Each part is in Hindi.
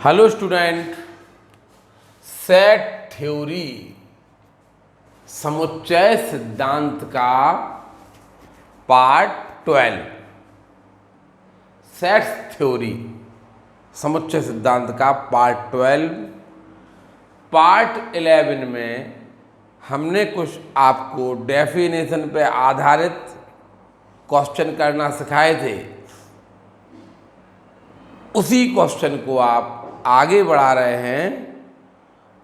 हेलो स्टूडेंट, सेट थ्योरी समुच्चय सिद्धांत का पार्ट 12। सेट थ्योरी समुच्चय सिद्धांत का पार्ट 12। पार्ट 11 में हमने कुछ आपको डेफिनेशन पे आधारित क्वेश्चन करना सिखाए थे। उसी क्वेश्चन को आप आगे बढ़ा रहे हैं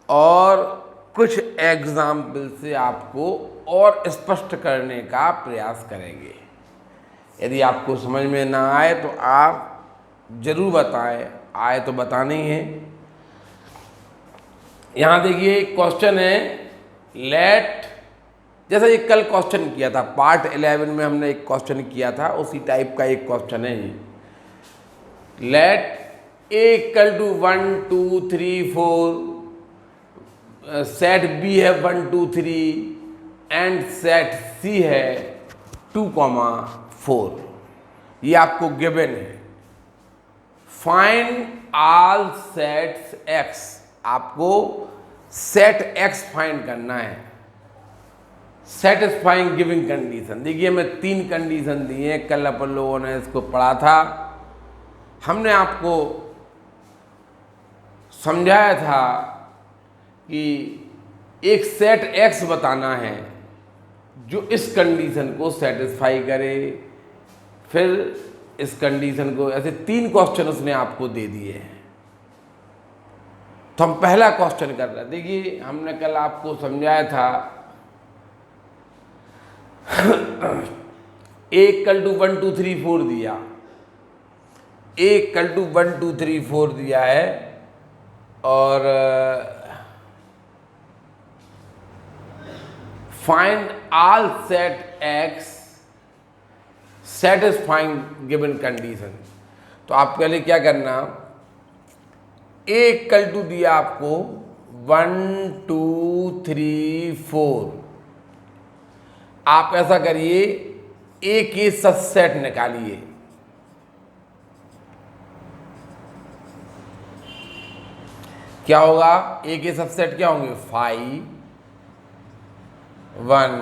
और कुछ एग्जाम्पल से आपको और स्पष्ट करने का प्रयास करेंगे। यदि आपको समझ में ना आए तो आप जरूर बताएं, आए तो बताना ही है। यहाँ देखिए क्वेश्चन है लेट, जैसा ये कल क्वेश्चन किया था पार्ट 11 में हमने एक क्वेश्चन किया था, उसी टाइप का एक क्वेश्चन है ये। Let A equal to 1 2 3 4, set B है 1 2 3 एंड सेट C है 2 4। ये आपको गिवन है। फाइंड ऑल सेट्स X, आपको सेट X फाइंड करना है। Satisfying giving condition. देखिए मैं 3 कंडीशन दी हैं, कल अपन लोगों ने इसको पढ़ा था। हमने आपको समझाया था कि एक सेट X बताना है जो इस कंडीशन को सेटिस्फाई करे। फिर इस कंडीशन को, ऐसे 3 क्वेश्चन उसने आपको दे दिए हैं। तो हम पहला क्वेश्चन कर रहे हैं। देखिए हमने कल आपको समझाया था A इक्वल टू 1 2 3 4 दिया, A इक्वल टू 1 2 3 4 दिया है और find all set X satisfying given condition. तो आप पहले क्या करना, A इक्वल टू दिया आपको 1 2 3 4। आप ऐसा करिए, A के सबसेट निकालिए। क्या होगा, A के सबसेट क्या होंगे 5 1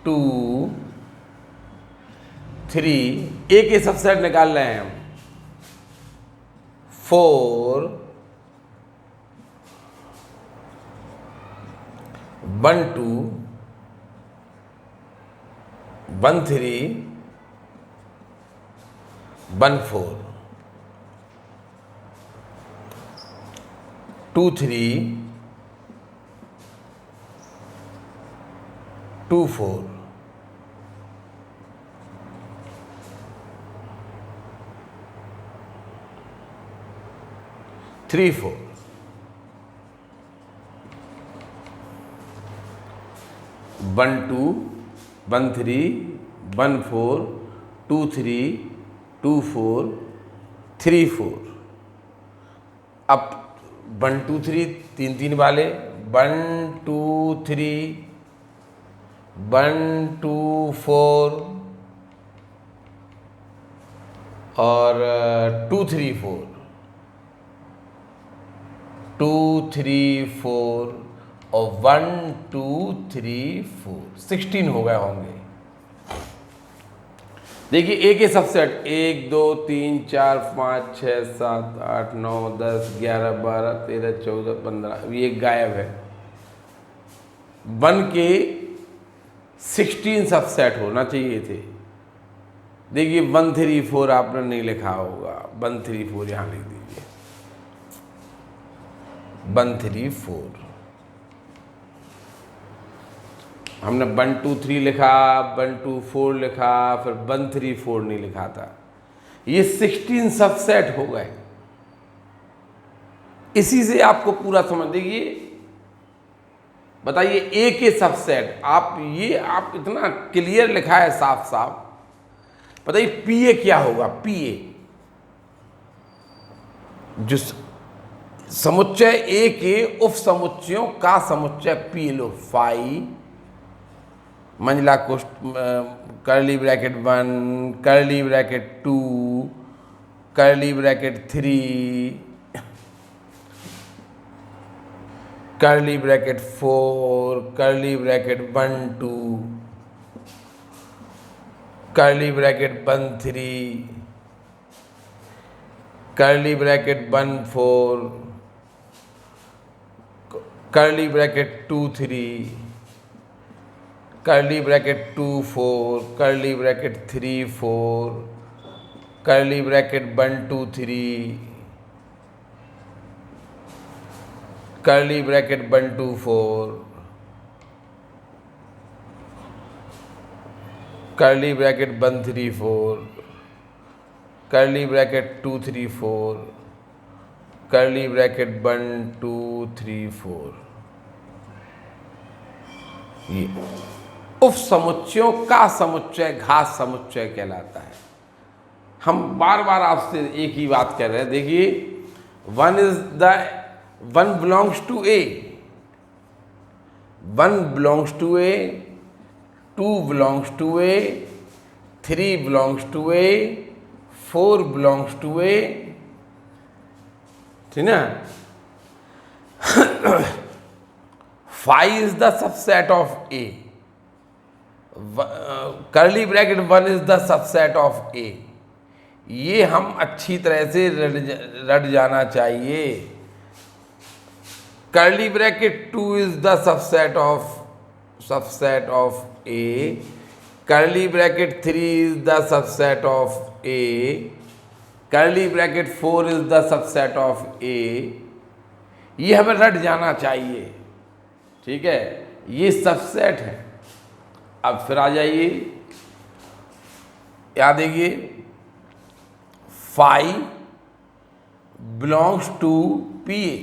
2 3। A के सबसेट निकाल रहे हैं हम 4 1 2 1 3 1 4 2 3 2 4 3 4। 1 2 1 3 1 4 2 3 2 4 3 4। अब 1 2 3 3 3 वाले 1 2 3 1 2 4 और 2 3 4 2 3 4 और 1 2 3 4 16 हो गए होंगे। देखिए A के सबसेट 1 2 3 4 5 6 7 8 9 10 11 12 13 14 15, ये गायब है। 1 के 16 सबसेट होना चाहिए थे। देखिए 1 3 4 आपने नहीं लिखा होगा, 1 3 4 यहाँ लिख दीजिए 1 3 4। हमने 1 2 3 लिखा, 1 2 4 लिखा, फिर 1 3 4 नहीं लिखा था। ये 16 सबसेट हो गए। इसी से आपको पूरा समझ देखिए। बताइए A के सबसेट, आप इतना क्लियर लिखा है साफ साफ। बताइए PA क्या होगा। PA जो समुच्चय A के उप समुच्चयों का समुच्चय P लो। 5 मंजिला कोष्ठ curly bracket 1 curly bracket 2 curly bracket 3 curly bracket 4, curly bracket 1 2, curly bracket 1 3, curly bracket 1 4, curly bracket 2 3, curly bracket 2 4, curly bracket 3 4, curly bracket 1 2 3, curly bracket 1 2 4, curly bracket 1 3 4, curly bracket 2 3 4, curly bracket 1 2 3 4। ये उप समुच्चयों का समुच्चय घात समुच्चय कहलाता है। हम बार बार आपसे एक ही बात कर रहे हैं। देखिए, one belongs to A, 1 belongs to A, 2 belongs to A, 3 belongs to A, 4 belongs to A, ठीक ना। 5 is the subset of A, curly bracket 1 is the subset of A। ये हम अच्छी तरह से रट जाना चाहिए। Curly bracket 2 is the subset of A, curly bracket 3 is the subset of A, curly bracket 4 is the subset of A। ये हमें रट जाना चाहिए, ठीक है। ये सबसेट है। अब फिर आ जाइए, याद देखिए, 5 belongs to PA,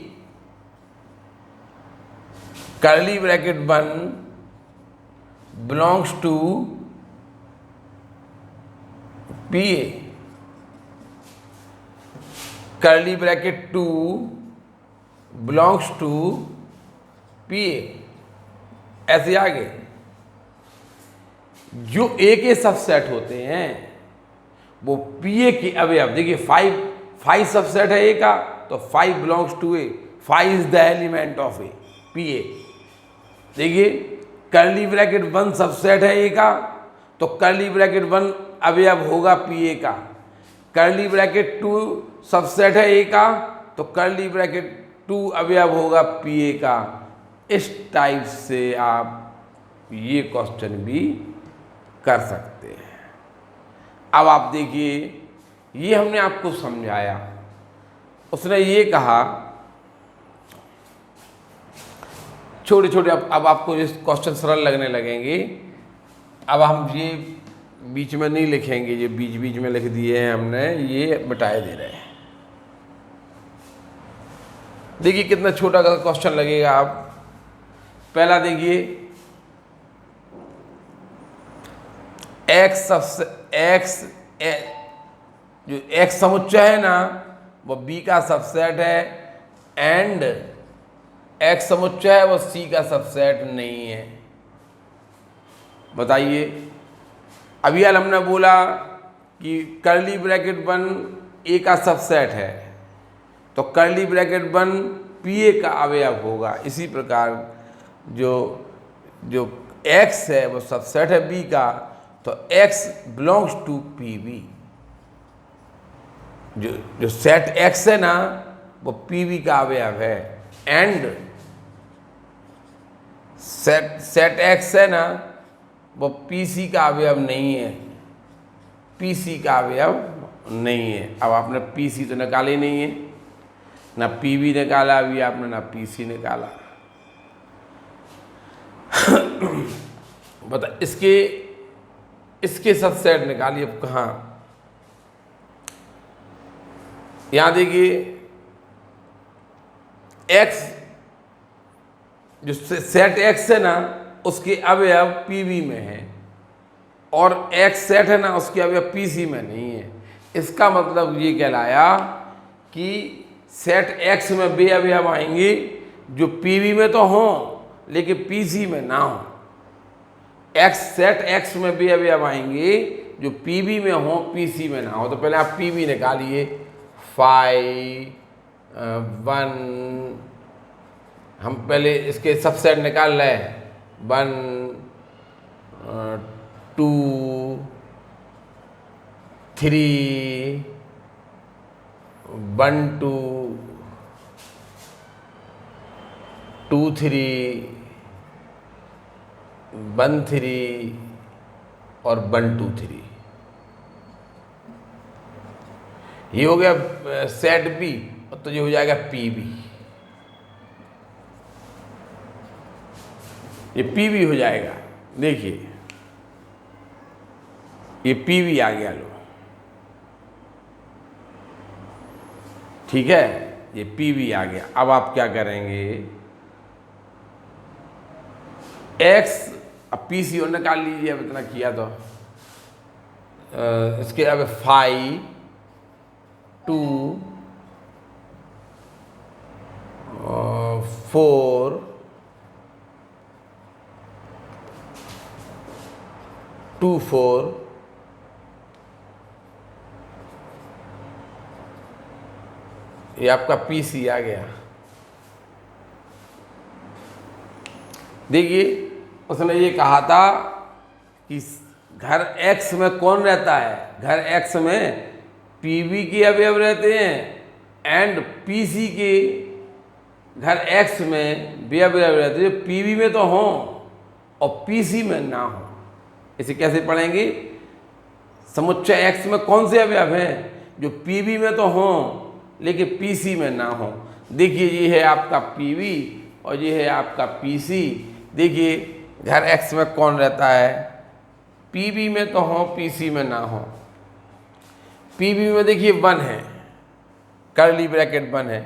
curly bracket 1 belongs to PA, curly bracket 2 belongs to PA। ऐसे आगे जो ए के सबसेट होते हैं वो पीए के अवयव। देखिए, 5 सबसेट है ए का, तो 5 belongs to A, 5 is the element of A, PA. देखिए, कर्ली ब्रैकेट 1 सबसेट है ए का, तो कर्ली ब्रैकेट 1 अवयव होगा पीए का। कर्ली ब्रैकेट 2 सबसेट है ए का, तो कर्ली ब्रैकेट 2 अवयव होगा पीए का। इस टाइप से आप ये क्वेश्चन भी कर सकते हैं। अब आप देखिए, ये हमने आपको समझाया। उसने ये कहा छोटे छोटे, अब आपको ये क्वेश्चन सरल लगने लगेंगे। अब हम ये बीच में नहीं लिखेंगे, ये बीच बीच में लिख दिए हैं हमने, ये मिटाए दे रहे हैं। देखिए कितना छोटा क्वेश्चन लगेगा। आप पहला देखिए, जो एक्स समुच्चय है ना, वो बी का सबसेट है, एंड एक्स समुच्चय है वो सी का सबसेट नहीं है। बताइए। अभी यार हमने बोला कि कर्ली ब्रैकेट 1 ए का सबसेट है, तो कर्ली ब्रैकेट 1 पी ए का अवयव होगा। इसी प्रकार जो एक्स है वो सबसेट है बी का, तो X belongs to P B. जो सेट एक्स है ना, वो पी बी का अवयव है, एंड सेट एक्स है ना, वो पी सी का अवयव नहीं है, पी सी का अवयव नहीं है। अब आपने पी सी तो निकाला ही नहीं है, ना पी बी निकाला अभी आपने, ना पी सी निकाला। बता, इसके सबसेट निकालिए। अब कहाँ, यहां देखिए, एक्स जो सेट एक्स है ना, उसके अवयव पीबी में है, और एक्स सेट है ना, उसके अवयव पीसी में नहीं है। इसका मतलब ये कहलाया कि सेट एक्स में वे अवयव आएंगे जो पीबी में तो हों लेकिन पीसी में ना हो। सेट एक्स में वे अवयव आएंगे जो पीबी में हो, पीसी में ना हो। तो पहले आप पीबी निकालिए, 5 1 हम पहले इसके सबसेट निकाल रहे हैं। 1 2 3 1 2 2 3 1 3 और 1 2 3। ये हो गया सेट बी, तो ये हो जाएगा पी बी। ये पी बी हो जाएगा। देखिए ये पी बी आ गया। लो ठीक है, ये पी बी आ गया। अब आप क्या करेंगे, एक्स, अब पी सी और निकाल लीजिए। अब इतना किया तो इसके अब 5 2 4 2 4 ये आपका पीसी आ गया। देखिए उसने ये कहा था कि घर एक्स में कौन रहता है, घर एक्स में पीबी के अवयव रहते हैं एंड पीसी के घर एक्स में भी अवयव रहते हैं जो पीबी में तो हों और पीसी में ना हो। इसे कैसे पढ़ेंगे, समुच्चय एक्स में कौन से अवयव हैं जो पीबी में तो हों लेकिन पीसी में ना हो। देखिए ये है आपका पीबी और ये है आपका पीसी। देखिए घर एक्स में कौन रहता है, पीबी में तो हो पीसी में ना हो। पीबी में देखिए 1 है, कर्ली ब्रैकेट 1 है।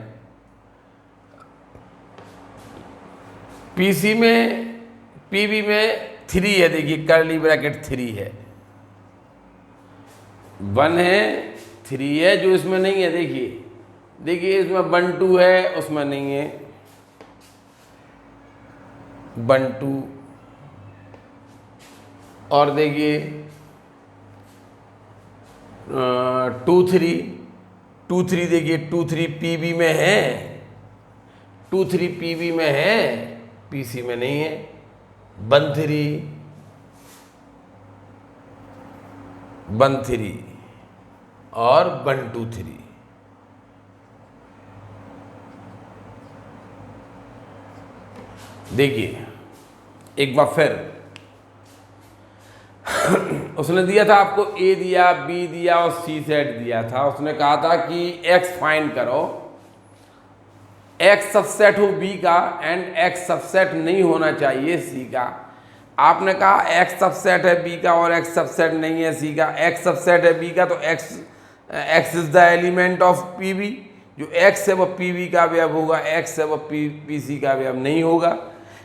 पीसी में पीबी में 3 है, देखिए कर्ली ब्रैकेट 3 है। 1 है 3 है, जो इसमें नहीं है देखिए, देखिए इसमें 1 2 है, उसमें नहीं है 1 2। और देखिए 2 3 देखिए 2 3 पीबी में है, 2 3 पीबी में है, पीसी में नहीं है। 1 3 1 3 और 1 2 3। देखिए एक बार फिर उसने दिया था आपको, ए दिया, बी दिया और सी सेट दिया था। उसने कहा था कि एक्स फाइंड करो, एक्स सबसेट हो बी का एंड एक्स सबसेट नहीं होना चाहिए सी का। आपने कहा एक्स सबसेट है बी का और एक्स सबसेट नहीं है सी का। एक्स सबसेट है बी का तो X is the element of P B. जो एक्स है वो पी बी का अवयव होगा, एक्स है वो पी सी का अवयव नहीं होगा।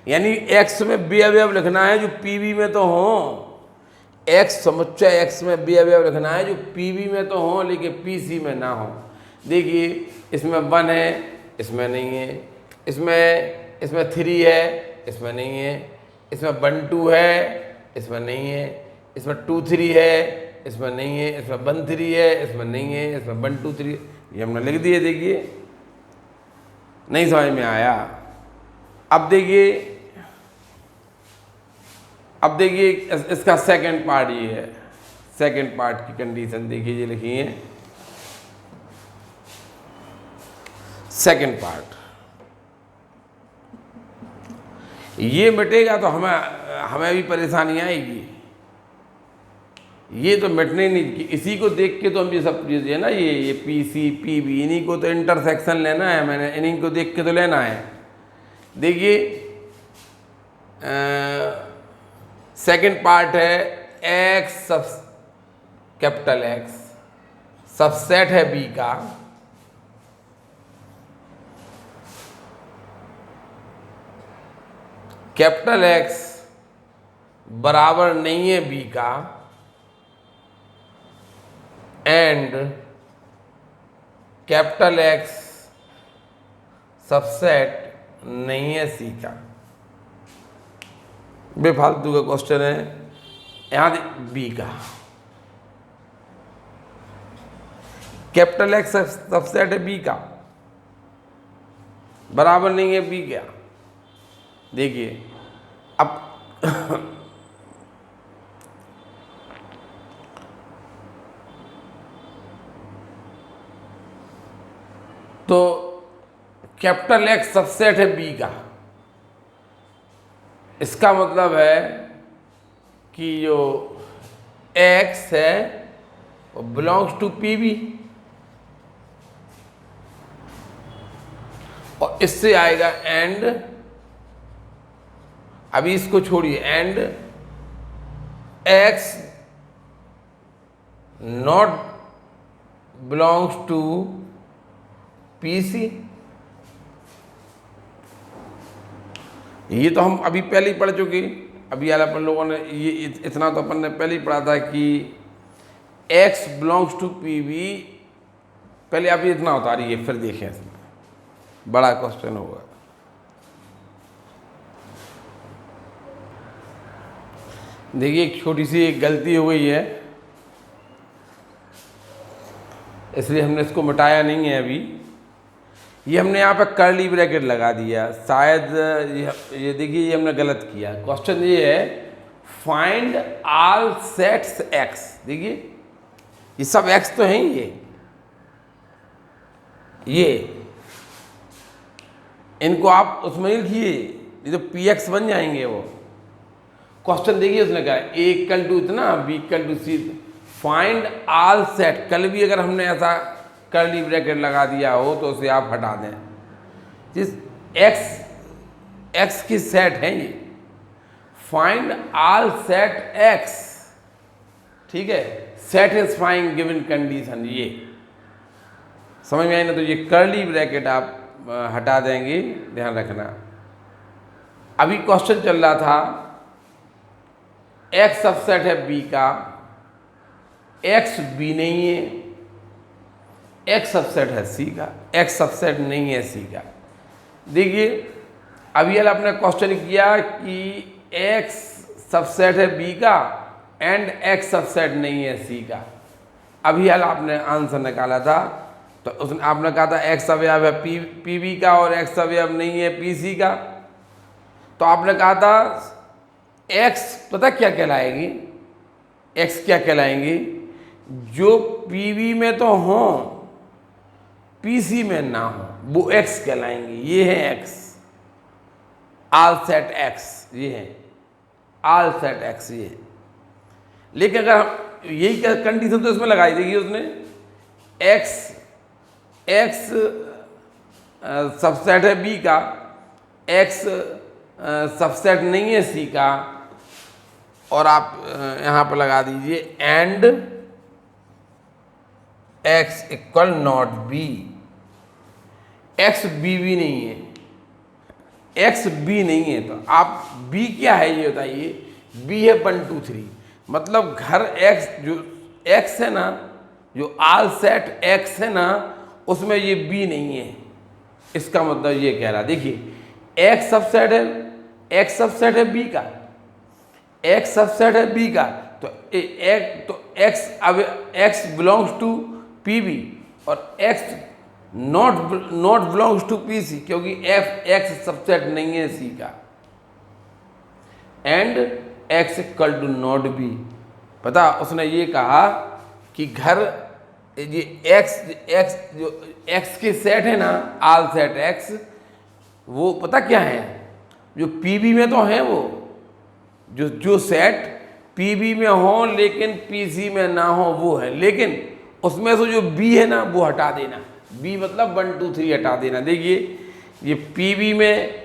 यानी एक्स में बे अवयव लिखना है जो पी बी में तो हों। एक्स समुच्चय एक्स में बे अवयव लिखना है जो पी बी में तो हों लेकिन पी सी में ना हो। देखिए इसमें 1 है, इसमें नहीं है। इसमें 3 है, इसमें नहीं है। इसमें 1 2 है, इसमें नहीं है। इसमें 2 3 है, इसमें नहीं है। इसमें 1 3 है, इसमें नहीं है। इसमें 1 2 3 ये हमने लिख दिए। देखिए नहीं समझ में आया। अब देखिए इसका सेकंड पार्ट ये है। सेकंड पार्ट की कंडीशन देखिए, ये लिखी है सेकंड पार्ट। ये मिटेगा तो हमें भी परेशानी आएगी। ये तो मिटने नहीं कि इसी को देख के तो हम ये सब चीज़ है ना, ये पी सी पी बी, इन्हीं को तो इंटरसेक्शन लेना है, मैंने इन्हीं को देख के तो लेना है। देखिए सेकंड पार्ट है एक्स सब कैपिटल एक्स सबसेट है बी का कैपिटल एक्स बराबर नहीं है बी का एंड कैपिटल एक्स सबसेट नहीं है सी का। बेफालतू का क्वेश्चन है। यहाँ बी का कैपिटल एक्स सबसेट है बी का, बराबर नहीं है बी क्या, देखिए अब तो कैपिटल एक्स सबसेट है बी का, इसका मतलब है कि जो एक्स है वो बिलोंग्स टू पी बी, और इससे आएगा एंड, अभी इसको छोड़िए, and X not belongs to P C. ये तो हम अभी पहले ही पढ़ चुके, अभी यार अपन लोगों ने ये इतना तो अपन ने पहले ही पढ़ा था कि x belongs to P B. पहले आप ये इतना उतारिए फिर देखें, इसमें बड़ा क्वेश्चन होगा। देखिए एक छोटी सी एक गलती हो गई है, इसलिए हमने इसको मिटाया नहीं है अभी। ये हमने यहाँ पे कर्ली ब्रैकेट लगा दिया, शायद ये देखिए ये हमने गलत किया। क्वेश्चन ये है फाइंड ऑल सेट्स एक्स। देखिए ये सब एक्स तो हैं ही, ये इनको आप उसमें ही लिखिए, ये तो पी एक्स बन जाएंगे वो। क्वेश्चन देखिए उसने कहा ए इक्वल टू इतना, B equal to C, find all set. कल भी अगर हमने ऐसा कर्ली ब्रैकेट लगा दिया हो तो उसे आप हटा दें। जिस एक्स की सेट है ये, फाइंड ऑल सेट एक्स, ठीक है, सेटिस्फाइंग गिवन कंडीशन, ये समझ में आई ना। तो ये कर्ली ब्रैकेट आप हटा देंगे, ध्यान रखना। अभी क्वेश्चन चल रहा था एक्स सबसेट है बी का, एक्स बी नहीं है, एक्स सबसेट है सी का, एक्स सबसेट नहीं है सी का। देखिए अभी यार आपने क्वेश्चन किया कि एक्स सबसेट है बी का एंड एक्स सबसेट नहीं है सी का। अभी यार आपने आंसर निकाला था, तो उसने आपने कहा था एक्स अवयव है पी बी का और एक्स अवयव नहीं है पी सी का। तो आपने कहा था एक्स पता क्या कहलाएगी, एक्स क्या कहलाएंगी, जो पी बी में तो हों पीसी में ना हो वो एक्स कहलाएंगे। ये है एक्स, ऑल सेट एक्स, ये है ऑल सेट एक्स, ये है। लेकिन अगर हम यही कंडीशन तो इसमें लगाई देगी उसने, एक्स सबसेट है बी का, एक्स सबसेट नहीं है सी का, और आप यहाँ पर लगा दीजिए and X equal not B. X B भी नहीं है, एक्स बी नहीं है, तो आप बी क्या है ये बताइए। बी है 1 2 3, मतलब घर एक्स, जो एक्स है ना, जो ऑल सेट एक्स है ना, उसमें ये बी नहीं है। इसका मतलब ये कह रहा, देखिए एक्स सबसेट है, एक्स सबसेट है बी का, एक्स सबसेट है बी का, तो एक्स अब X belongs to P B और X not belongs to P C, क्योंकि एफ एक्स सबसेट नहीं है सी का, and X equal to not B. पता उसने ये कहा कि घर ये एक्स जो एक्स के सेट है ना, ऑल सेट एक्स, वो पता क्या है, जो पी बी में तो है, वो जो सेट पी बी में हो लेकिन पी सी में ना हो वो है। लेकिन उसमें से जो बी है ना वो हटा देना, बी मतलब 1 2 3 हटा देना। देखिए ये पी बी में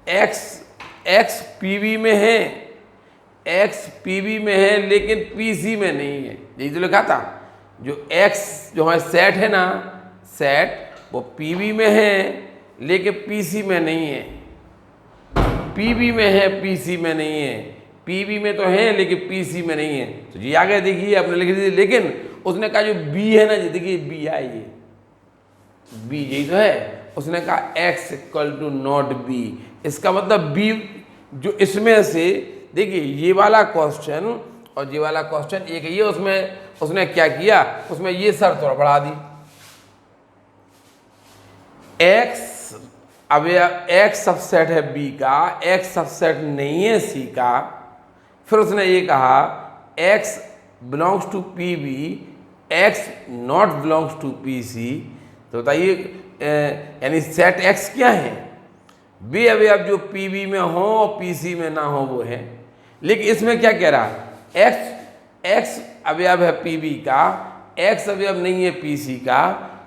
एक्स पी बी में है, एक्स पी बी में है लेकिन पी सी में नहीं है। यही तो लिखा था, जो एक्स जो है सेट है ना, सेट वो पी बी में है लेकिन पी सी में नहीं है, पी बी में है पी सी में नहीं है, पी बी में तो है लेकिन पी सी में नहीं है। तो ये आगे देखिए आपने लिख दी, लेकिन उसने कहा जो बी है ना, ये देखिए बी है, ये बी यही तो है। उसने कहा X equal to not B, इसका मतलब बी जो इसमें से, देखिए ये वाला क्वेश्चन और ये वाला क्वेश्चन एक ही है। उसमें उसने क्या किया, उसमें ये शर्त और बढ़ा दी, एक्स अब यह एक्स सबसेट है बी का, एक्स सबसेट नहीं है सी का। फिर उसने ये कहा X belongs to P B, X not belongs to P C. तो बताइए यानी सेट एक्स क्या है? वे अवयव जो पी बी में हो और पी सी में ना हो वो है। लेकिन इसमें क्या कह रहा है, एक्स अवयव है पी बी का, एक्स अवयव नहीं है पी सी का।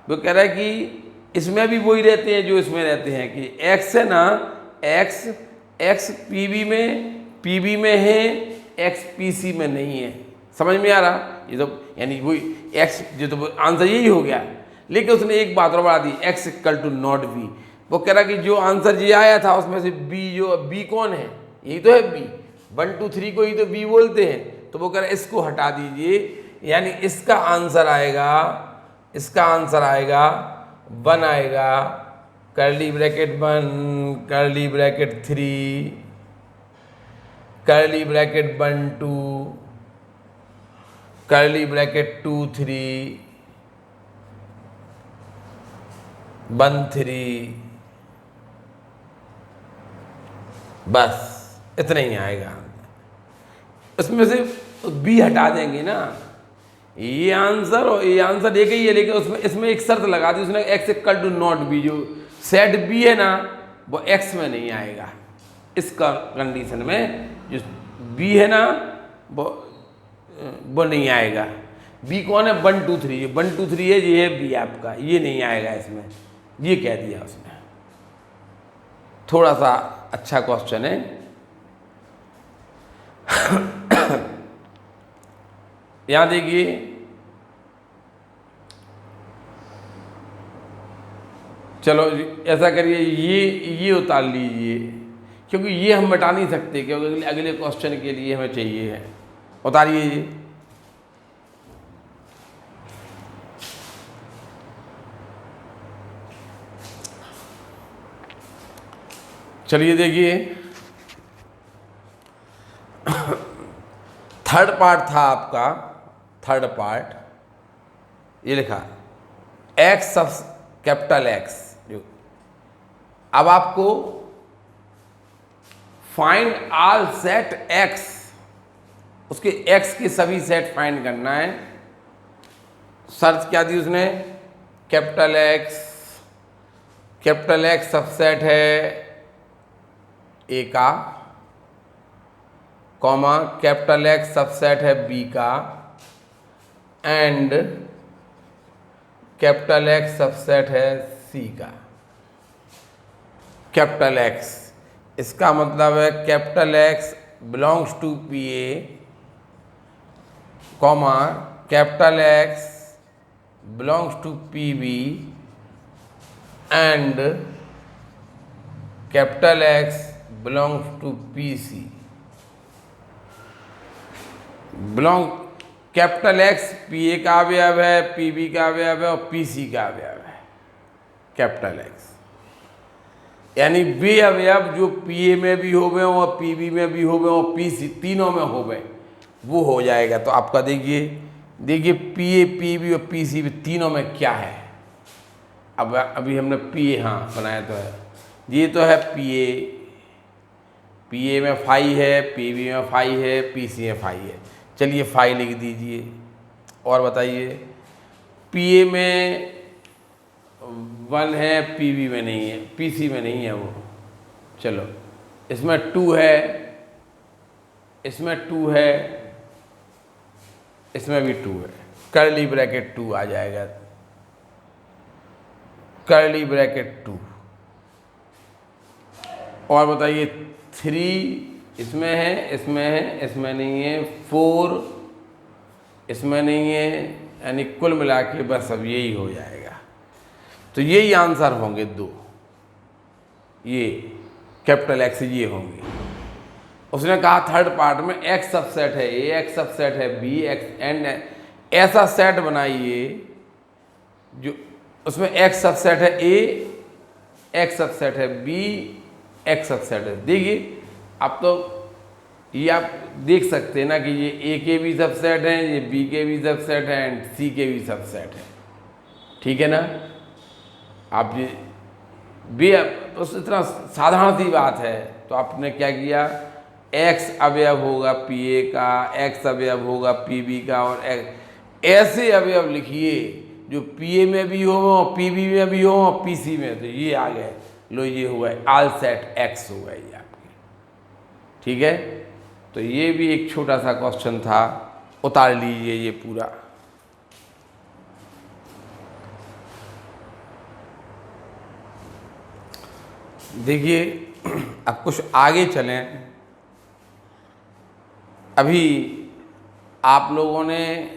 वो कह रहा है कि इसमें भी वही रहते हैं जो इसमें रहते हैं कि एक्स है ना, एक्स पी बी में है, एक्स पी सी में नहीं है। समझ में आ रहा? ये तो यानी वही एक्स जो तो आंसर यही हो गया। लेकिन उसने एक बात और बढ़ा दी, X equal to not B. वो कह रहा कि जो आंसर ये आया था उसमें से बी, जो बी कौन है? यही तो है बी। 1 2 3 को ही तो बी बोलते हैं। तो वो कह रहा इसको हटा दीजिए, यानी इसका आंसर आएगा 1 आएगा, curly bracket 1, curly bracket 3, curly bracket 1 2, curly bracket 2 3, 1 3। बस इतना ही आएगा। इसमें से बी हटा देंगे ना, ये आंसर और ये आंसर एक ही है। लेकिन उसमें इसमें एक शर्त लगा दी उसने, X equal to not B. जो सेट बी है ना वो एक्स में नहीं आएगा। इसका कंडीशन में जो बी है ना वो नहीं आएगा। बी कौन है? 1 2 3। ये 1 2 3 है, ये है बी आपका, ये नहीं आएगा इसमें। ये कह दिया उसने। थोड़ा सा अच्छा क्वेश्चन है। यहां देखिए, चलो ऐसा करिए, ये उतार लीजिए क्योंकि ये हम बता नहीं सकते, क्योंकि अगले क्वेश्चन के लिए हमें चाहिए है। उतारिए ये। चलिए देखिए, थर्ड पार्ट था आपका। थर्ड पार्ट ये लिखा एक्स सब कैपिटल एक्स। जो अब आपको फाइंड ऑल सेट एक्स, उसके एक्स के सभी सेट फाइंड करना है। शर्त क्या दी उसने? कैपिटल एक्स सबसेट है ए का, कॉमा कैपिटल एक्स सबसेट है बी का, एंड कैपिटल एक्स सबसेट है सी का। कैपिटल एक्स, इसका मतलब है capital X belongs to P A, comma capital X belongs to P B, and capital X belongs to P C. Capital X P A का अवयव है, पी बी का अवयव है और पी सी का अवयव है। कैपिटल एक्स यानी वे अवयव जो पी ए में भी हो गए और पी बी में भी हो गए और पी सी तीनों में हो गए, वो हो जाएगा। तो आपका देखिए पी ए, पी बी और पी सी तीनों में क्या है। अब अभी हमने पी ए हाँ बनाया तो है, ये तो है पी ए में फाई है, पी बी में फाई है, पी सी में फाई है। चलिए फाई लिख दीजिए और बताइए। पी ए में 1 है, पी बी में नहीं है, पी सी में नहीं है वो। चलो इसमें 2 है, इसमें 2 है, इसमें भी 2 है। कर्ली ब्रैकेट 2 आ जाएगा, कर्ली ब्रैकेट 2। और बताइए 3 इसमें है, इसमें है, इसमें नहीं है, 4 इसमें नहीं है, यानी कुल मिला के बस अब यही हो जाएगा। तो यही आंसर होंगे 2, ये कैपिटल एक्स ये होंगे। उसने कहा थर्ड पार्ट में एक्स सबसेट है ए, एक्स सबसेट है बी, एक्स एंड ऐसा सेट बनाइए जो उसमें एक्स सबसेट है ए, एक्स सबसेट है बी, एक्स सबसेट है। देखिए अब तो ये आप देख सकते हैं ना कि ये ए के भी सबसेट हैं, ये बी के भी सबसेट हैं एंड सी के भी सबसेट हैं। ठीक है ना? आप ये बी बस इतना साधारण सी बात है। तो आपने क्या किया, एक्स अवयव होगा पी ए का, एक्स अवयव होगा पी बी का, और ऐसे अवयव लिखिए जो पी ए में भी हो, पी बी में भी हो, पी सी में। तो ये आ गए, लो ये हुआ ऑल सेट एक्स हो गए ये आपके। ठीक है, तो ये भी एक छोटा सा क्वेश्चन था, उतार लीजिए ये पूरा। देखिए अब कुछ आगे चलें। अभी आप लोगों ने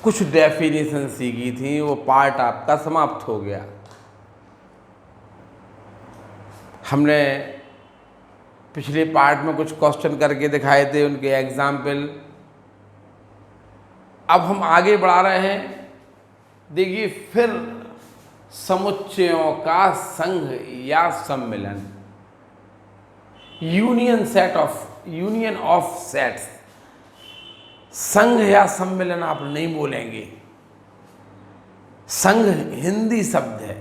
कुछ डेफिनेशन सीखी थी, वो पार्ट आपका समाप्त हो गया। हमने पिछले पार्ट में कुछ क्वेश्चन करके दिखाए थे, उनके एग्जाम्पल। अब हम आगे बढ़ा रहे हैं। देखिए फिर समुच्चयों का संघ या सम्मिलन, यूनियन ऑफ सेट्स। संघ या सम्मिलन आप नहीं बोलेंगे, संघ हिंदी शब्द है,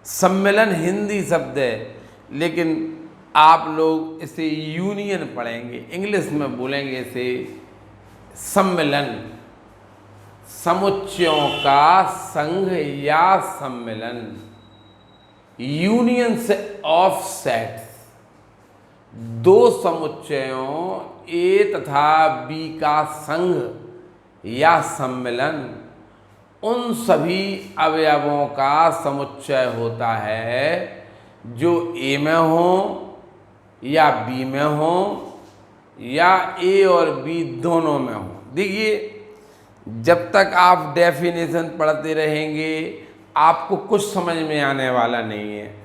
सम्मेलन हिंदी शब्द है, लेकिन आप लोग इसे यूनियन पढ़ेंगे, इंग्लिश में बोलेंगे इसे सम्मेलन। समुच्चयों का संघ या सम्मेलन, यूनियन से ऑफ सेट्स। दो समुच्चयों ए तथा बी का संघ या सम्मेलन उन सभी अवयवों का समुच्चय होता है जो ए में हो या बी में हो या ए और बी दोनों में हो। देखिए जब तक आप डेफिनेशन पढ़ते रहेंगे आपको कुछ समझ में आने वाला नहीं है।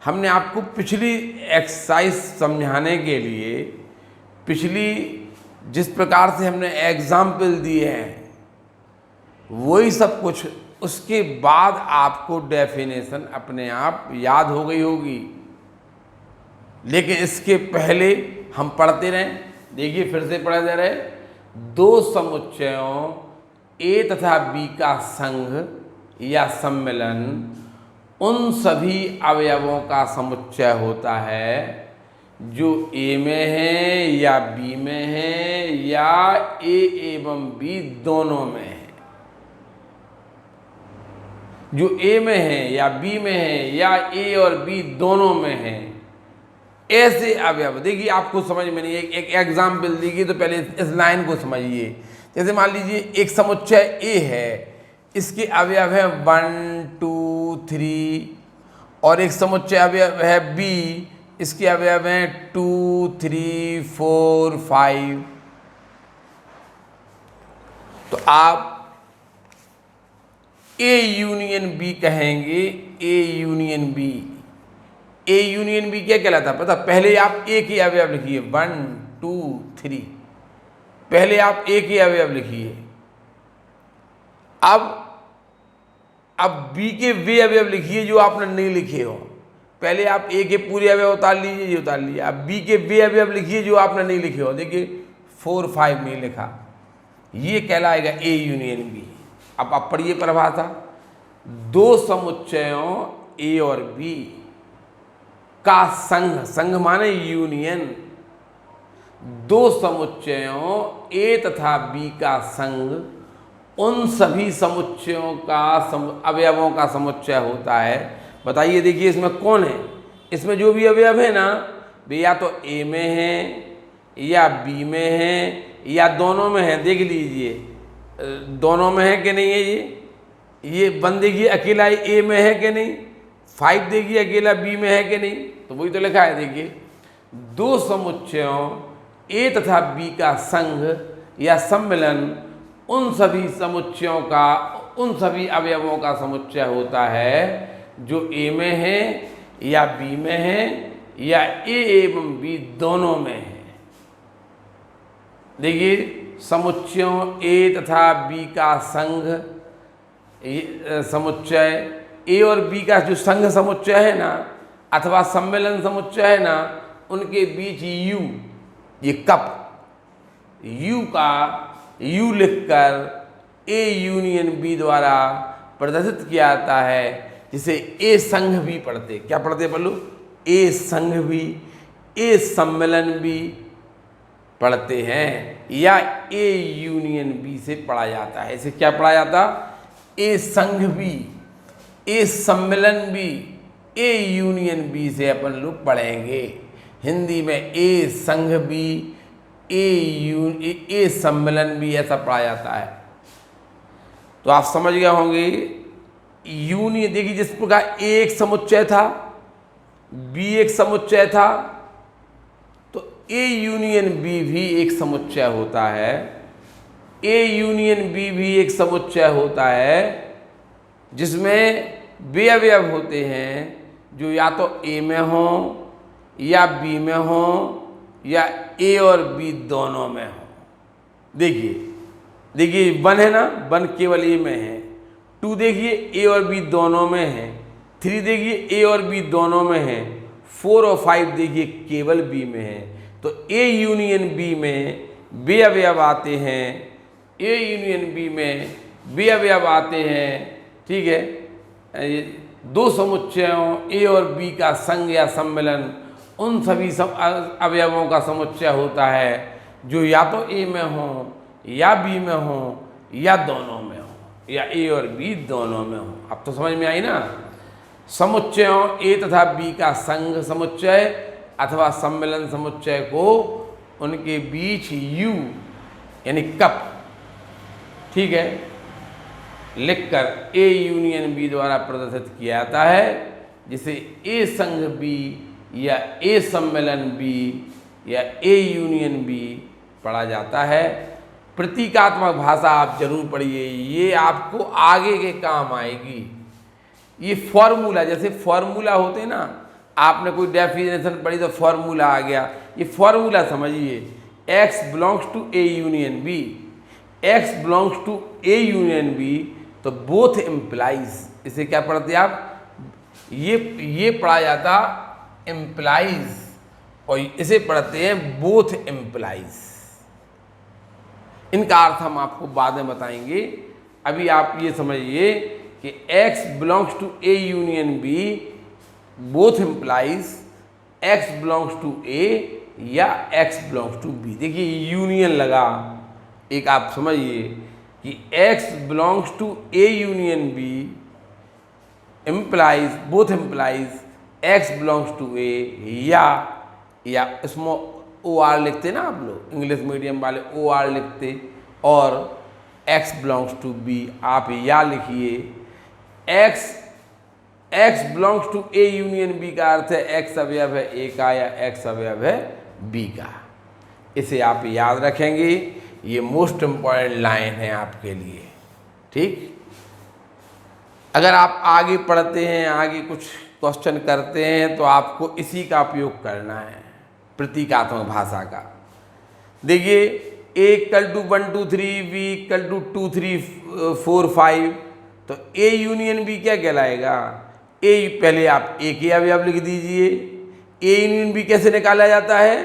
हमने आपको पिछली एक्सरसाइज समझाने के लिए, पिछली जिस प्रकार से हमने एग्जाम्पल दिए हैं वही सब कुछ, उसके बाद आपको डेफिनेशन अपने आप याद हो गई होगी। लेकिन इसके पहले हम पढ़ते रहें। देखिए फिर से पढ़े जा रहे, दो समुच्चयों ए तथा बी का संघ या सम्मेलन उन सभी अवयवों का समुच्चय होता है जो ए में है या बी में है या ए एवं बी दोनों में है। जो ए में है या बी में है या ए और बी दोनों में है, ऐसे अवयव। देखिए आपको समझ में नहीं, एक एग्जाम्पल दीजिए तो पहले इस लाइन को समझिए। जैसे मान लीजिए एक समुच्चय ए है, इसके अवयव है 1 2 3, और एक समुच्चय अवयव है बी, इसके अवयव हैं 2 3 4 5। तो आप ए यूनियन बी कहेंगे, A union B. A union B क्या कहलाता है पता? पहले आप ए के अवयव लिखिए 1 2 3, पहले आप ए के अवयव लिखिए। अब बी के वे अवयव लिखिए जो आपने नहीं लिखे हो। पहले आप ए के पूरे अवयव उतार लीजिए, ये उतार लीजिए। अब बी के वे अवयव लिखिए जो आपने नहीं लिखे हो। देखिए 4 5 नहीं लिखा, ये कहलाएगा ए यूनियन बी। अब आप पढ़िए परिभाषा, दो समुच्चयों ए और बी का संघ, संघ माने यूनियन, दो समुच्चयों ए तथा बी का संघ उन सभी समुच्चयों का अवयवों का समुच्चय होता है। बताइए देखिए इसमें कौन है? इसमें जो भी अवयव है ना, वे या तो ए में है या बी में है या दोनों में है। देख लीजिए दोनों में है कि नहीं है। ये वन देखिए अकेला ए में है कि नहीं, 5 देखिए अकेला बी में है कि नहीं, तो वही तो लिखा है। देखिए दो समुच्चयों ए तथा बी का संघ या सम्मेलन उन सभी समुच्चयों का, उन सभी अवयवों का समुच्चय होता है जो ए में है या बी में है या ए एवं बी दोनों में है। देखिए समुच्चयों ए तथा बी का संघ समुच्चय, ए और बी का जो संघ समुच्चय है ना अथवा सम्मेलन समुच्चय है ना, उनके बीच यू, ये कप, यू का यू लिखकर ए यूनियन बी द्वारा प्रदर्शित किया जाता है। जिसे ए संघ भी पढ़ते, क्या पढ़ते बोलो, ए संघ भी, ए सम्मेलन भी पढ़ते हैं, या ए यूनियन बी से पढ़ा जाता है। इसे क्या पढ़ा जाता, ए संघ भी, ए सम्मेलन भी, ए यूनियन बी से अपन लोग पढ़ेंगे। हिंदी में ए संघ भी, ए सम्मेलन भी ऐसा पढ़ा जाता है। तो आप समझ गए होंगे। यूनियन देखिए, जिस प्रकार ए एक समुच्चय था, बी एक समुच्चय था, तो ए यूनियन बी भी एक समुच्चय होता है। ए यूनियन बी भी एक समुच्चय होता है जिसमें वे अवयव होते हैं जो या तो ए में हो, या बी में हो, या ए और बी दोनों में हो। देखिए 1 है ना, 1 केवल ए में है। 2 देखिए ए और बी दोनों में है। 3 देखिए ए और बी दोनों में है। 4 और 5 देखिए केवल बी में है। तो ए यूनियन बी में वे अवयव आते हैं, ए यूनियन बी में वे अवयव आते हैं, ठीक है। दो समुच्चयों ए और बी का संघ या सम्मेलन उन सभी अवयवों का समुच्चय होता है जो या तो ए में हो, या बी में हो, या दोनों में हो, या ए और बी दोनों में हो। अब तो समझ में आई ना। समुच्चयों ए तथा बी का संघ समुच्चय अथवा सम्मेलन समुच्चय को उनके बीच यू यानी कप, ठीक है, लिखकर ए यूनियन बी द्वारा प्रदर्शित किया जाता है, जिसे ए संघ बी या ए सम्मेलन बी या ए यूनियन बी पढ़ा जाता है। प्रतीकात्मक भाषा आप जरूर पढ़िए, ये आपको आगे के काम आएगी। ये फॉर्मूला, जैसे फॉर्मूला होते हैं ना, आपने कोई डेफिनेशन पढ़ी तो फॉर्मूला आ गया, ये फॉर्मूला समझिए। x belongs to A union B, x belongs to A union B, तो बोथ इम्प्लाइज, इसे क्या पढ़ते आप, ये पढ़ा जाता इम्प्लाइज, और इसे पढ़ते हैं बोथ इम्प्लाइज। इनका अर्थ हम आपको बाद में बताएंगे। अभी आप ये समझिए कि x belongs to A union B both implies x belongs to A या x बिलोंग्स टू बी। देखिए यूनियन लगा, एक आप समझिए कि x belongs to A union B implies, both implies x belongs to A, या इसमें ओ आर लिखते ना आप लोग, इंग्लिश मीडियम वाले ओ आर लिखते, और x बिलोंग्स टू बी आप या लिखिए। x belongs to A union B का अर्थ है x अवयव है ए का या x अवयव है बी का। इसे आप याद रखेंगे, ये मोस्ट इम्पॉर्टेंट लाइन है आपके लिए, ठीक। अगर आप आगे पढ़ते हैं, आगे कुछ क्वेश्चन करते हैं, तो आपको इसी का उपयोग करना है, प्रतीकात्मक भाषा का। देखिए a equal to 1 2 3, b equal to 2 3 4 5, तो a यूनियन b क्या कहलाएगा, a पहले आप a के अवयव लिख दीजिए। a यूनियन b कैसे निकाला जाता है,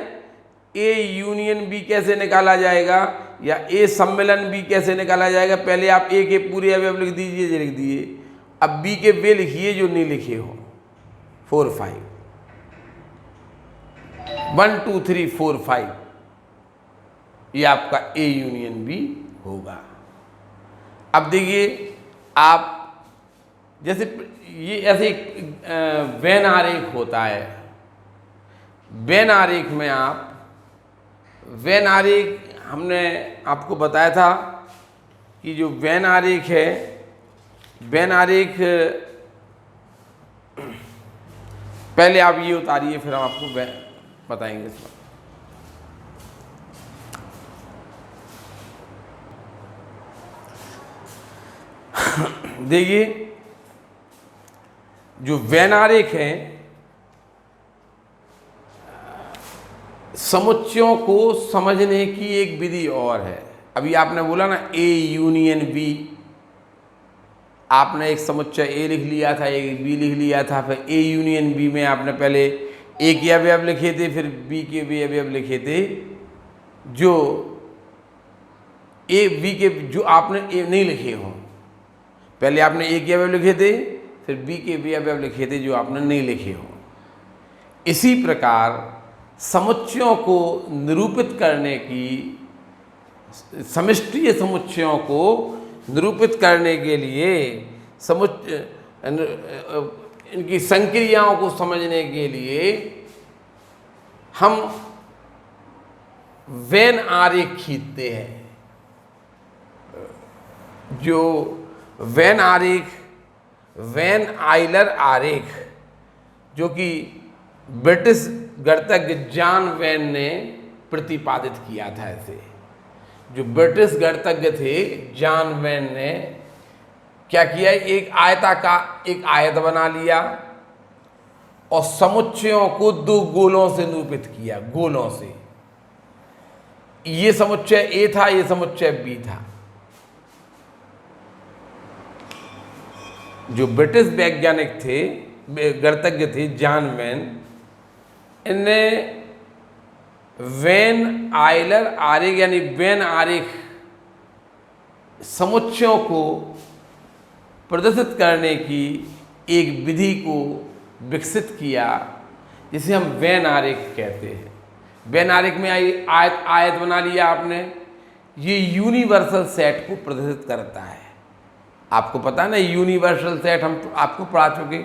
a यूनियन b कैसे निकाला जाएगा, या a सम्मेलन b कैसे निकाला जाएगा, पहले आप a के पूरे अवयव लिख दीजिए, जो लिख दिए। अब b के वे लिखिए जो नहीं लिखे हो, 4 5, 1 2 3 4 5, ये आपका ए यूनियन बी होगा। अब देखिए आप, जैसे ये ऐसे एक वेन आरेख होता है, वेन आरेख में आप, वेन आरेख हमने आपको बताया था कि जो वेन आरेख है, वेन आरेख पहले आप ये उतारिए, फिर हम आपको बताएंगे इसमें। देखिए जो वेन आरेख है, समुच्चयों को समझने की एक विधि और है। अभी आपने बोला ना ए यूनियन बी, आपने एक समुच्चय ए लिख लिया था, एक बी लिख लिया था, फिर ए यूनियन बी में आपने पहले ए के अवयव लिखे थे, फिर बी के भी अवयव लिखे थे, जो ए बी के जो आपने ए नहीं लिखे हों। पहले आपने ए के अवयव लिखे थे, फिर बी के भी अवयव लिखे थे जो आपने नहीं लिखे हों। इसी प्रकार समुच्चयों को निरूपित करने की, समष्टीय समुच्चयों को निरूपित करने के लिए इनकी संक्रियाओं को समझने के लिए हम वेन आरेख खींचते हैं। जो वेन आरेख, वेन आइलर आरेख, जो कि ब्रिटिश गणितज्ञ जॉन वेन ने प्रतिपादित किया था। ऐसे जो ब्रिटिश गणितज्ञ थे जॉन वेन ने क्या किया, एक आयत बना लिया और समुच्चयों को दो गोलों से निरूपित किया, गोलों से। ये समुच्चय ए था, ये समुच्चय बी था। जो ब्रिटिश वैज्ञानिक थे, गणितज्ञ थे जॉन वेन, इनने वेन आइलर आरेख यानी वेन आरेख समुच्चयों को प्रदर्शित करने की एक विधि को विकसित किया, जिसे हम वेन आरेख कहते हैं। वेन आरेख में आयत बना लिया आपने, ये यूनिवर्सल सेट को प्रदर्शित करता है। आपको पता है ना, यूनिवर्सल सेट हम आपको पढ़ा चुके।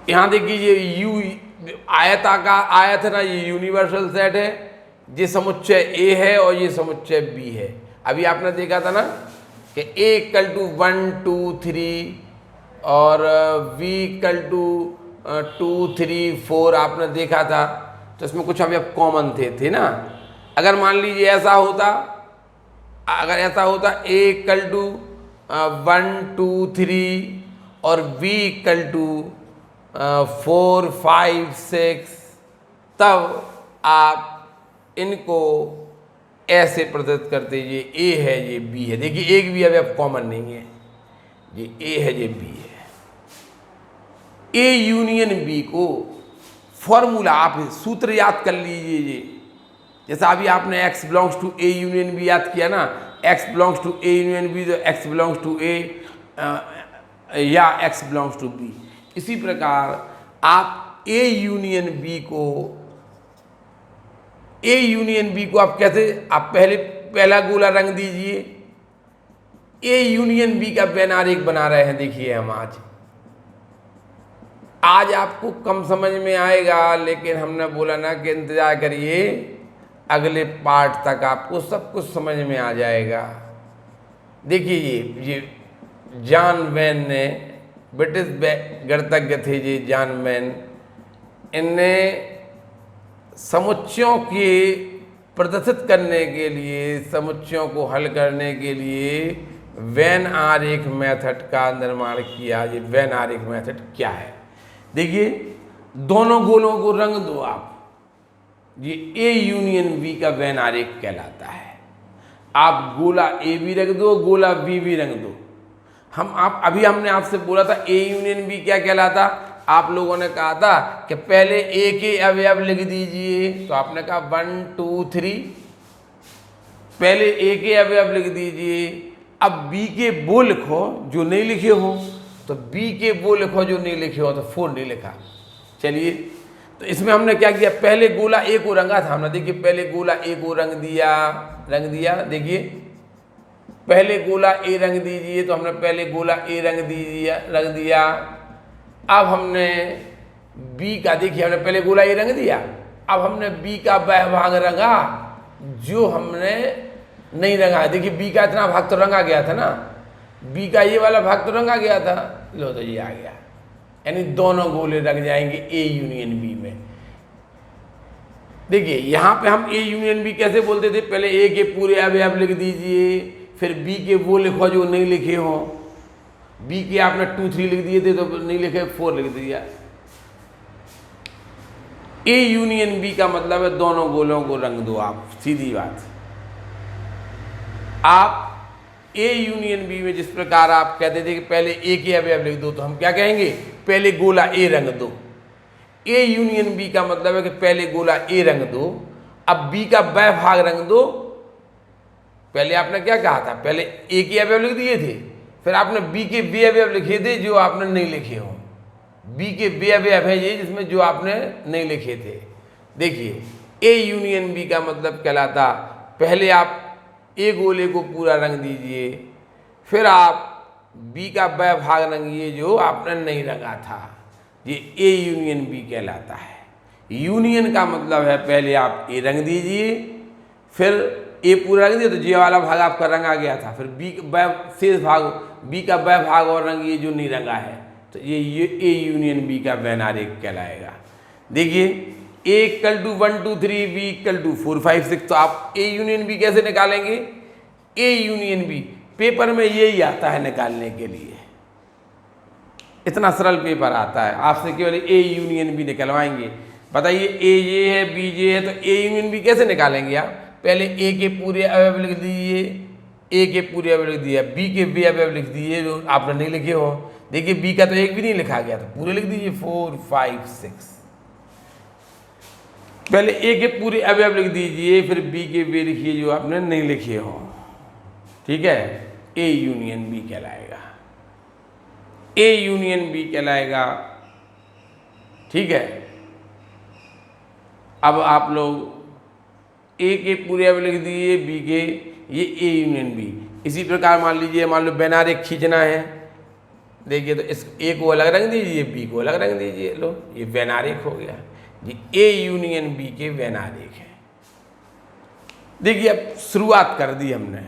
यहाँ देखिए, ये आयत है ना, ये यूनिवर्सल सेट है। ये समुच्चय ए है और ये समुच्चय बी है। अभी आपने देखा था ना कि A = 1 2 3 और V = 2 3 4 आपने देखा था। तो इसमें कुछ अवयव कॉमन थे ना। अगर मान लीजिए ऐसा होता, अगर ऐसा होता A = 1 2 3 और V = 4 5 6, तब आप इनको ऐसे प्रदर्शित करते, ये ए है, ये बी है। देखिए एक भी अवयव कॉमन नहीं है, ये ए है, ये बी है। ए यूनियन बी को फॉर्मूला आप सूत्र याद कर लीजिए। ये जैसा अभी आपने x belongs to A union B याद किया ना, x belongs to A union B, तो x बिलोंग्स टू ए या x बिलोंग्स टू बी। इसी प्रकार आप ए यूनियन बी को आप कैसे, आप पहला गोला रंग दीजिए। ए यूनियन बी का वेन आरेख बना रहे हैं। देखिए हम आज आपको कम समझ में आएगा, लेकिन हमने बोला ना कि इंतजार करिए, अगले पार्ट तक आपको सब कुछ समझ में आ जाएगा। देखिए ये जॉन वेन ने, ब्रिटिश गणितज्ञ थे ये जॉन वेन, इनने समुच्चयों के प्रदर्शित करने के लिए, समुच्चयों को हल करने के लिए वेन आरेख मेथड का निर्माण किया। ये वेन आरेख मेथड क्या है? देखिए दोनों गोलों को रंग दो आप, ये ए यूनियन बी का वेन आरेख कहलाता है। आप गोला ए भी रख दो, गोला बी भी रंग दो। अभी हमने आपसे बोला था ए यूनियन बी क्या कहलाता। आप लोगों ने कहा था कि पहले ए के अवयव लिख दीजिए, तो आपने कहा 1 2 3, पहले ए के अवयव लिख दीजिए। अब बी के वो लिखो जो नहीं लिखे हो, तो बी के वो लिखो जो नहीं लिखे हो, तो 4 नहीं लिखा। चलिए, तो इसमें हमने क्या किया, पहले गोला ए को रंगा था हमने। देखिए पहले गोला ए को रंग दिया। देखिए पहले गोला ए रंग दीजिए, तो हमने पहले गोला ए रंग दिया। अब हमने बी का, देखिए हमने पहले गोला ए रंग दिया, अब हमने बी का वह भाग रंगा जो हमने नहीं रंगा। देखिए बी का इतना भाग तो रंगा गया था ना, बी का ये वाला भाग तो रंगा गया था। लो तो ये आ गया, यानी दोनों गोले रंग जाएंगे ए यूनियन बी में। देखिए यहाँ पे हम ए यूनियन बी कैसे बोलते थे, पहले ए के पूरे अवयव लिख दीजिए, फिर बी के वो लिखो जो नहीं लिखे हो। बी के आपने 2 3 लिख दिए थे, तो नहीं लिखे 4 लिख दिया। ए यूनियन बी का मतलब है दोनों गोलों को रंग दो आप, सीधी बात। आप ए यूनियन बी में जिस प्रकार आप कहते थे कि पहले ए के अवयव लिख दो, तो हम क्या कहेंगे, पहले गोला ए रंग दो। ए यूनियन बी का मतलब है कि पहले गोला ए रंग दो, अब बी का वह भाग रंग दो। पहले आपने क्या कहा था, पहले ए के अवयव लिख दिए थे, फिर आपने बी के वे अवयव लिखे थे जो आपने नहीं लिखे हों। बी के वे अवयव है ये जिसमें जो आपने नहीं लिखे थे। देखिए ए यूनियन बी का मतलब कहलाता, पहले आप ए गोले को पूरा रंग दीजिए, फिर आप बी का वह भाग रंगिए जो आपने नहीं रंगा था, ये ए यूनियन बी कहलाता है। यूनियन का मतलब है पहले आप ए रंग दीजिए, फिर ए पूरा रंग दिया तो जे वाला भाग आपका रंगा गया था, फिर बी शेष भाग बी का वह भाग और रंगिए जो नहीं रंगा है, तो ये ए यूनियन बी का वैन आरेख कहलाएगा। देखिए A equal to 1 2 3 B equal to 4 5 6, तो आप ए यूनियन बी कैसे निकालेंगे? ए यूनियन बी पेपर में यही आता है निकालने के लिए, इतना सरल पेपर आता है, आपसे केवल ए यूनियन बी निकलवाएंगे। बताइए ए ये है बी ये है, तो ए यूनियन बी कैसे निकालेंगे आप? पहले ए के पूरे अवयव लिख दीजिए, ए के पूरे अवयव लिख दिया, बी के वे अवयव लिख दीजिए जो आपने नहीं लिखे हो। देखिए बी का तो एक भी नहीं लिखा गया, तो पूरे लिख दीजिए 4 5 6। पहले ए के पूरे अवयव लिख दीजिए, फिर बी के वे लिखिए जो आपने नहीं लिखे हो। ठीक है, ए यूनियन बी कहलाएगा, ए यूनियन बी कहलाएगा। ठीक है, अब आप लोग ए के पूरे अवयव लिख दीजिए, बी के, ये ए यूनियन बी। इसी प्रकार मान लीजिए, मान लो वैन आरेख खींचना है, देखिए तो इस ए को अलग रंग दीजिए, बी को अलग रंग दीजिए, लो ये वैन आरेख हो गया। ये ए यूनियन बी के वैन आरेख है। देखिए अब शुरुआत कर दी हमने,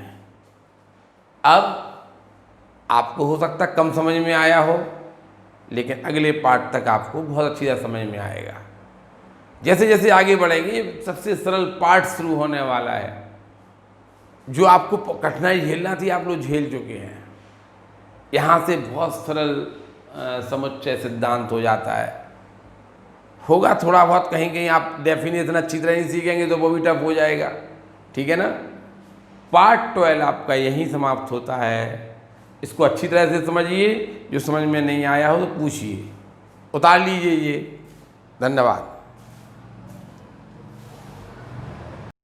अब आपको हो सकता कम समझ में आया हो, लेकिन अगले पार्ट तक आपको बहुत अच्छी तरह समझ में आएगा। जैसे जैसे आगे बढ़ेंगे सबसे सरल पार्ट शुरू होने वाला है, जो आपको कठिनाई झेलना थी आप लोग झेल चुके हैं। यहाँ से बहुत सरल समुच्चय सिद्धांत हो जाता है। होगा थोड़ा बहुत कहीं कहीं आप डेफिनेशन अच्छी तरह नहीं सीखेंगे तो वो भी टफ हो जाएगा। ठीक है ना। पार्ट 12 आपका यहीं समाप्त होता है। इसको अच्छी तरह से समझिए, जो समझ में नहीं आया हो तो पूछिए, उतार लीजिए ये। धन्यवाद।